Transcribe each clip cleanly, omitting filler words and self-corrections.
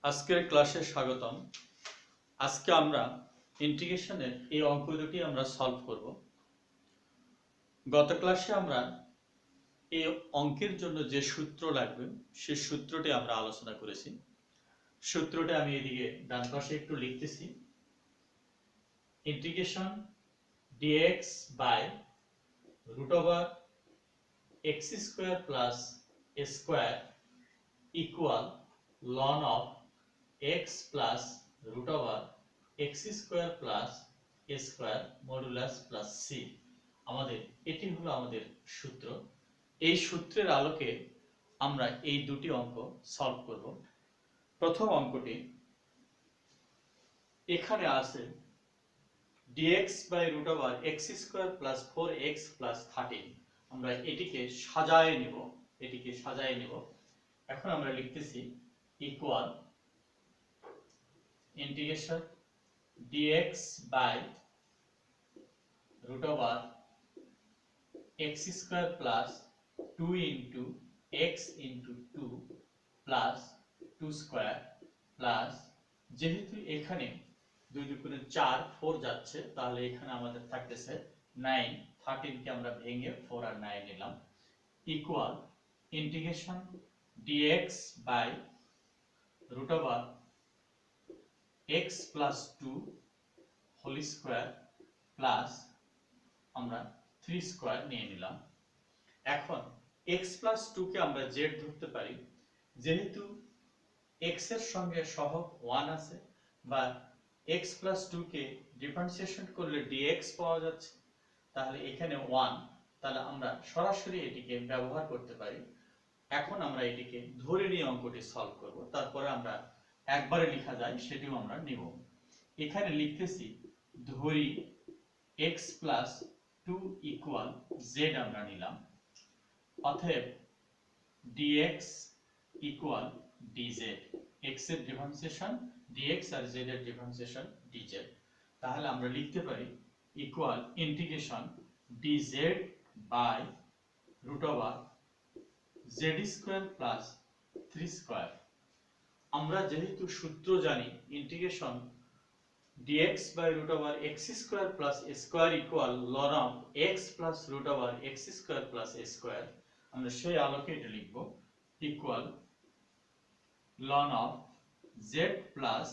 আজকের ক্লাসে স্বাগতম। আজকে আমরা ইন্টিগ্রেশনের এই অঙ্ক দুটি আমরা সলভ করব। গত ক্লাসে আমরা এই অঙ্কের জন্য যে সূত্র লাগবে সেই সূত্রটি আমরা আলোচনা করেছি। সূত্রটা আমি এদিকে ডান পাশে একটু লিখতেছি। Integration dx by root over x square plus a square equal ln of x plus root over x square plus a square modulus plus c। আমাদের এটি হলো আমাদের সূত্র। এই সূত্রের আলোকে আমরা এই দুটি অঙ্ক সলভ করব। প্রথম অঙ্কটি এখানে আছে dx by root over x square plus 4x plus 13। আমরা এটিকে সাজায় নেব। এখন আমরা লিখতেছি equal integration dx by root over x square plus 2 into x into 2 plus 2 square plus যেহেতু এখানে 2 দুগুণে 4 4 যাচ্ছে তাহলে এখানে আমাদের থাকতেছে 9 13 কে আমরা ভেঙে 4 আর 9 নিলাম equal integration dx by root over x plus 2 whole square plus আমরা 3 স্কয়ার নিয়ে নিলাম। এখন x plus 2 কে আমরা z ধরতে পারি, যেহেতু x এর সঙ্গে সহগ 1 আছে বা x plus 2 কে ডিফারেন্সিয়েশন করলে dx পাওয়া যাচ্ছে, তাহলে এখানে 1, তাহলে আমরা সরাসরি এটিকে ব্যবহার করতে পারি। এখন আমরা এটিকে ধরে নিয়ে অঙ্কটি সলভ করব, তারপরে আমরা একবারে লেখা যায় সেটিও আমরা নিব। এখানে লিখতেছি ধরি x plus 2 equal z আমরা নিলাম, অতএব dx equal dz, x এর ডিফারেন্সিয়েশন dx আর z এর ডিফারেন্সিয়েশন dz। তাহলে আমরা লিখতে পারি equal integration dz by root over z square plus 3 square. আমরা যেহেতু সূত্র জানি integration dx by root over x square plus a square equal ln of x plus root over x square plus a square, আমরা সেই আলোকে এটা লিখব equal ln of z plus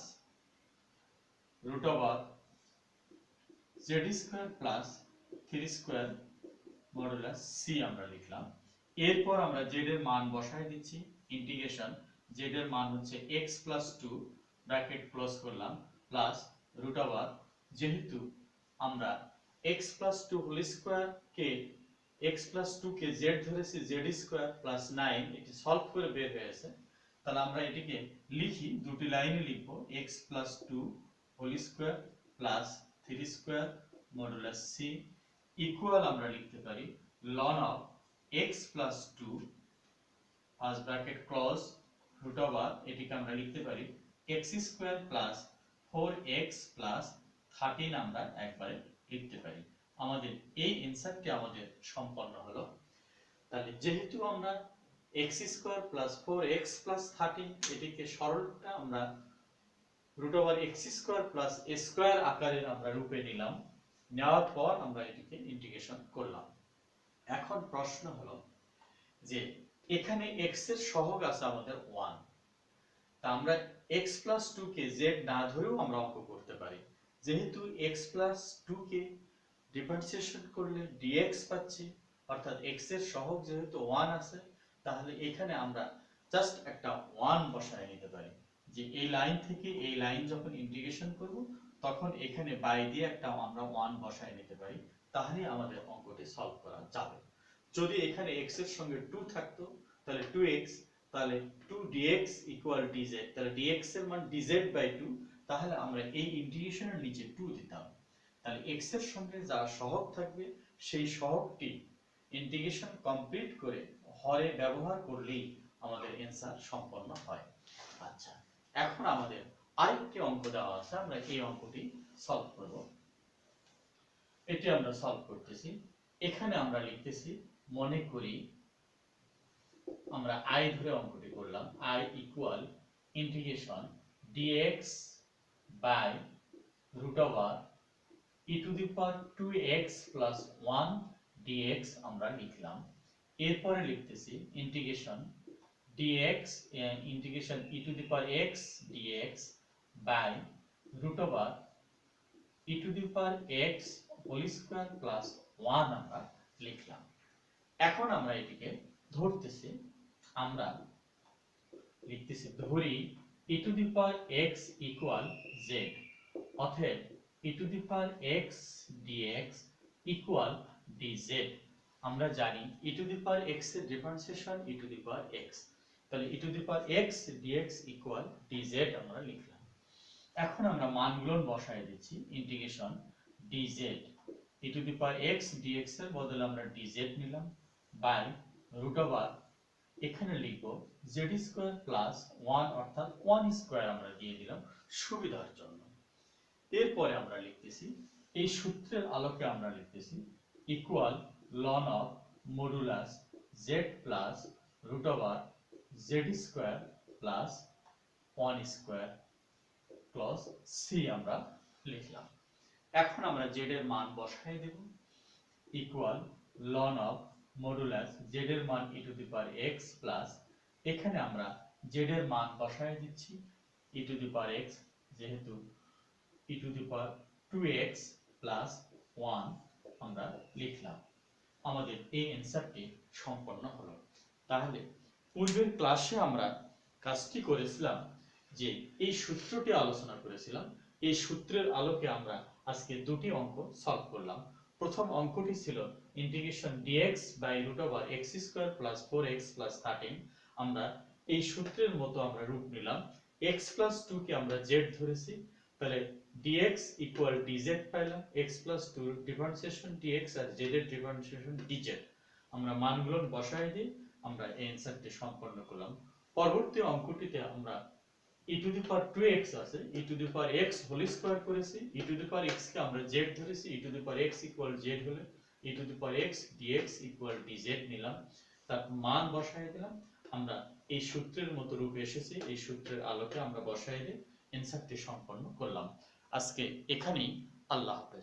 root over z square plus 3 square modulus c আমরা লিখলাম। এরপর আমরা z এর মান বসায় দিচ্ছি। ইন্টিগ্রেশন z এর মান হচ্ছে x plus 2 ব্র্যাকেট ক্লোজ করলাম প্লাস রুট ওভার, যেহেতু আমরা x plus 2 হোল স্কয়ার কে x plus 2 কে z ধরেছি z স্কয়ার প্লাস 9, এটি সলভ করে বের হয়েছে। তাহলে আমরা এটিকে লিখি, দুটি লাইনে লিখব x plus 2 whole square plus 3 square modulus c equal আমরা লিখতে পারি ln of x plus 2 first bracket close root over, এটিকে আমরা লিখতে পারি x square plus 4x plus 13 আমরা একবারে লিখতে পারি। আমাদের এই অ্যানসারটি আমাদের সম্পন্ন হলো। তাহলে যেহেতু আমরা x square plus 4x plus 13 এটিকে সরলটা আমরা root over x square plus a square আকারে আমরা রূপে নিলাম, নেওয়ার পর আমরা এটিকে ইন্টিগ্রেশন করলাম। এখন প্রশ্ন হলো যে এখানে x এর সহগ আছে আমাদের 1, তা আমরা x plus 2 কে z না ধরেও আমরা অঙ্ক করতে পারি। যেহেতু x plus 2 কে ডিফারেন্সিয়েশন করলে dx পাচ্ছি, অর্থাৎ x এর সহগ যেহেতু 1 আছে, তাহলে এখানে আমরা জাস্ট একটা 1 বসায় নিতে পারি, যে এই লাইন থেকে এই লাইন যখন ইন্টিগ্রেশন করব তখন এখানে বাই দিয়ে একটা আমরা 1 বসায় নিতে পারি, তাহলে আমাদের অঙ্কটি সলভ করা যাবে। যদি এখানে x এর সঙ্গে 2 থাকতো তাহলে 2x, তাহলে 2 dx equal dz, তাহলে dx এর মান dz by 2, তাহলে আমরা এই ইন্টিগ্রেশনের নিচে 2 দিতাম। তাহলে x এর সঙ্গে যা সহগ থাকবে সেই সহগটি ইন্টিগ্রেশন কমপ্লিট করে হরে ব্যবহার করলেই আমাদের অ্যানসার সম্পন্ন হয়। আচ্ছা, এখন আমাদের আরেকটি অঙ্ক দেওয়া আছে, আমরা এই অঙ্কটি সলভ করব। এটি আমরা সলভ করতেছি। এখানে আমরা লিখতেছি, মনে করি আমরা i ধরে অঙ্কটি করলাম, i equal integration dx by root over e to the power 2x plus 1 dx আমরা লিখলাম। এরপরে লিখতেছি integration dx integration e to the power x dx by root over e to the power x whole square plus 1 আমরা লিখলাম। এখন আমরা এটিকে ধরতেছি, আমরা লিখতেছি ধরি e to the power x equal z, অতএব e to the power x dx equal dz। আমরা জানি e to the power x এর differentiation e to the power x, তাহলে e to the power x dx equal dz আমরা লিখলাম। এখন আমরা মানগুলো বসায় দিচ্ছি, integration dz e to the power x dx এর বদলে আমরা dz নিলাম বাই রুট ওভার এখানে লিখব z স্কয়ার প্লাস 1 অর্থাৎ 1 স্কয়ার আমরা দিয়ে দিলাম সুবিধার জন্য। এরপরে আমরা লিখতেছি এই সূত্রের আলোকে আমরা লিখতেছি equal ln of modulus z plus root over z square plus 1 square plus c আমরা লিখলাম। এখন আমরা z এর মান বসাই দেব equal ln of modulus z এর মান e to the power x plus এখানে আমরা z এর মান বসায় দিচ্ছি e to the power x, যেহেতু e to the power 2x plus 1 আমরা লিখলাম। আমাদের এই অ্যানসারটি সম্পন্ন হলো। তাহলে পূর্বের ক্লাসে আমরা কাজটি করেছিলাম যে এই সূত্রটি আলোচনা করেছিলাম, এই সূত্রের আলোকে আমরা আজকে দুটি অঙ্ক সলভ করলাম। প্রথম অঙ্কটি ছিল integration dx by root over x square plus 4x plus 13। আমরা এই সূত্রের মতো আমরা রূপ নিলাম, x প্লাস 2 কে আমরা z ধরেছি, তাহলে dx ইকুয়াল dz পাইলাম, x প্লাস 2 ডিফারেন্সিয়েশন dx আর z এর ডিফারেন্সিয়েশন dz। আমরা মানগুলো বসায় দিই, আমরা এই অ্যানসারটি সম্পন্ন করলাম। পরবর্তী অঙ্কটিতে আমরা e to the power 2x আছে, e to the power x whole square করেছি, e to the power x কে আমরা z ধরেছি, e to the power x equal z হলে e to the power x dx equal dz নিলাম, তার মান বসায় দিলাম। আমরা এই সূত্রের মতো রূপে এসেছে, এই সূত্রের আলোকে আমরা বসায় দিয়ে অ্যানসারটি সম্পন্ন করলাম। আজকে এখানেই, আল্লাহ হাফেজ।